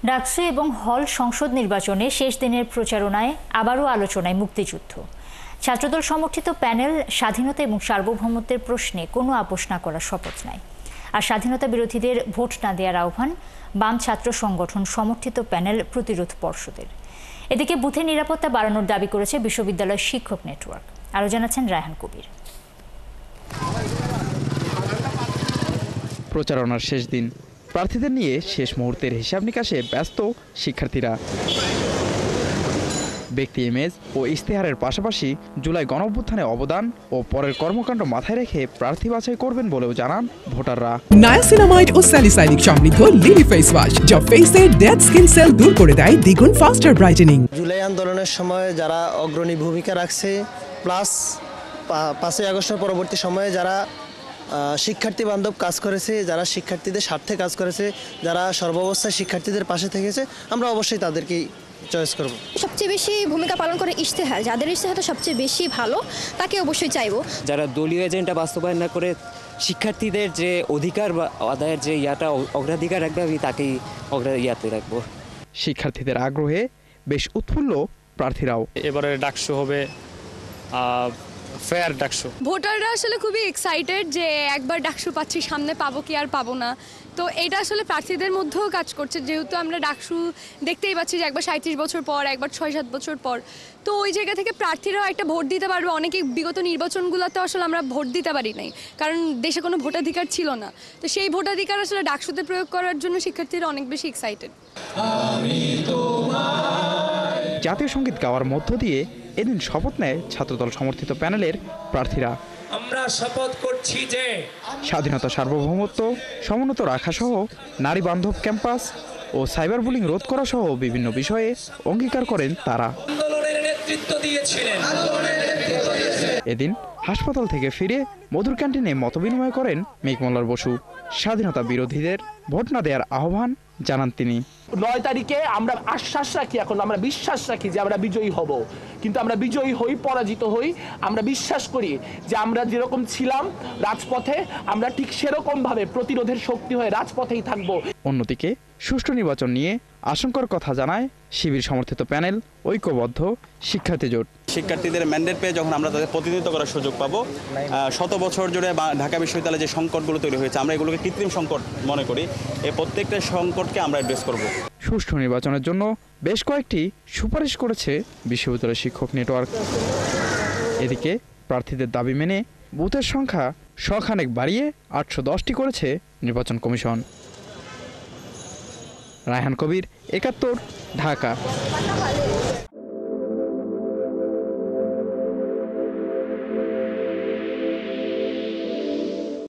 ডাকসু এবং হল সংসদ নির্বাচনে শেষ দিনের প্রচারণায় আবারও আলোচনায় মুক্তিযুদ্ধ। ছাত্রদল সমর্থিত প্যানেল স্বাধীনতা এবং সার্বভৌমত্বের প্রশ্নে কোনো আপোষ না করার শপথ নেয়। আর স্বাধীনতা বিরোধীদের ভোট না দেওয়ার আহ্বান বাম ছাত্র সংগঠন সমর্থিত প্যানেল প্রতিরোধ পর্ষদের। এদিকে বুথে নিরাপত্তা বাড়ানোর দাবি করেছে বিশ্ববিদ্যালয় শিক্ষক নেটওয়ার্ক। আরও জানাচ্ছেন রায়হান কবির। প্রচারণার শেষ দিন, প্রার্থীদের নিয়ে শেষ মুহূর্তের হিসাব নিকাশে ব্যস্ত শিক্ষার্থীরা। ব্যক্তি ইমেজ ও ইশতেহারের পাশাপাশি জুলাই গণঅভ্যুত্থানে অবদান ও পরের কর্মকাণ্ড মাথায় রেখে প্রার্থী বাছাই করবেন বলেও জানান ভোটাররা। নায়াসিনামাইড ও স্যালিসাইলিক সমৃদ্ধ লিলি ফেস ওয়াশ যা ফেসের ডেড স্কিন সেল দূর করে দেয় দ্বিগুণ ফাস্টার ব্রাইটেনিং। জুলাই আন্দোলনের সময় যারা অগ্রণী ভূমিকা রাখছে, প্লাস 5ই আগস্টের পরবর্তী সময়ে যারা শিক্ষার্থী বান্ধব কাজ করেছে, যারা শিক্ষার্থীদের স্বার্থে কাজ করেছে, যারা সর্বাবস্থায় শিক্ষার্থীদের পাশে থেকেছে, আমরা অবশ্যই তাদেরকেই চয়েস করব। সবচেয়ে বেশি ভূমিকা পালন করে ইশতেহার, যাদের ইশতেহারটা সবচেয়ে বেশি ভালো তাকে অবশ্যই চাইবো। যারা দলীয় এজেন্ডা বাস্তবায়ন না করে শিক্ষার্থীদের যে অধিকার বা আদায়ের যে অগ্রাধিকার রাখবে, আমি তাকেই ইয়াতে রাখবো। শিক্ষার্থীদের আগ্রহে বেশ উৎফুল্ল প্রার্থীরাও। এবারে ডাকসু হবে ফেয়ার ডাকসু। ভোটাররা আসলে খুবই এক্সাইটেড যে একবার ডাকসু পাচ্ছি, সামনে পাবো কি আর পাবো না। তো এটা আসলে প্রার্থীদের মধ্যেও কাজ করছে, যেহেতু আমরা ডাকসু দেখতেই পাচ্ছি যে একবার 37 বছর পর, একবার 6-7 বছর পর। তো ওই জায়গা থেকে প্রার্থীরাও একটা ভোট দিতে পারবে। অনেকে বিগত নির্বাচনগুলোতে আসলে আমরা ভোট দিতে পারি নাই, কারণ দেশে কোনো ভোটাধিকার ছিল না। তো সেই ভোটাধিকার আসলে ডাকসুতে প্রয়োগ করার জন্য শিক্ষার্থীরা অনেক বেশি এক্সাইটেড। জাতীয় সঙ্গীত গাওয়ার মধ্য দিয়ে এদিন শপথ নেয় ছাত্রদল সমর্থিত প্যানেলের প্রার্থীরা। আমরা শপথ করছি যে স্বাধীনতা, সার্বভৌমত্ব সমুন্নত রাখা সহ নারী বান্ধব ক্যাম্পাস ও সাইবার বুলিং রোধ করা সহ বিভিন্ন বিষয়ে অঙ্গীকার করেন তারা। আন্দোলনের নেতৃত্ব দিয়েছিলেন। এদিন হাসপাতাল থেকে ফিরে মধুর ক্যান্টিনে মতবিনিময় করেন মেঘমল্লার বসু। স্বাধীনতা বিরোধীদের ভোট না দেওয়ার আহ্বান জানান তিনি। 9 তারিখে আমরা আশ্বাস রাখি, এখন আমরা বিশ্বাস রাখি যে আমরা বিজয়ী হব, কিন্তু আমরা বিজয়ী হই, পরাজিত হই, আমরা বিশ্বাস করি যে আমরা যেরকম ছিলাম রাজপথে, আমরা ঠিক সেরকম ভাবে প্রতিরোধের শক্তি হয়ে রাজপথেই থাকব। অন্যদিকে সুষ্ঠু নির্বাচন নিয়ে আশঙ্কার কথা জানায় শিবির সমর্থিত প্যানেল ঐক্যবদ্ধ শিক্ষার্থী জোট। শিক্ষার্থীদের ম্যান্ডেট পেয়ে যখন আমরা তাদের প্রতিনিধিত্ব করার সুযোগ পাবো, শত বছর জুড়ে ঢাকা বিশ্ববিদ্যালয়ে যে সংকটগুলো তৈরি হয়েছে, আমরা এগুলোকে কৃত্রিম সংকট মনে করি। এই প্রত্যেকটা সংকটকে আমরা অ্যাড্রেস করব। সুষ্ঠু নির্বাচনের জন্য বেশ কয়েকটি সুপারিশ করেছে বিশ্ববিদ্যালয় শিক্ষক নেটওয়ার্ক। এদিকে প্রার্থীদের দাবি মেনে বুথের সংখ্যা শখানেক বাড়িয়ে 810টি করেছে নির্বাচন কমিশন। রায়হান কবির, 71, ঢাকা।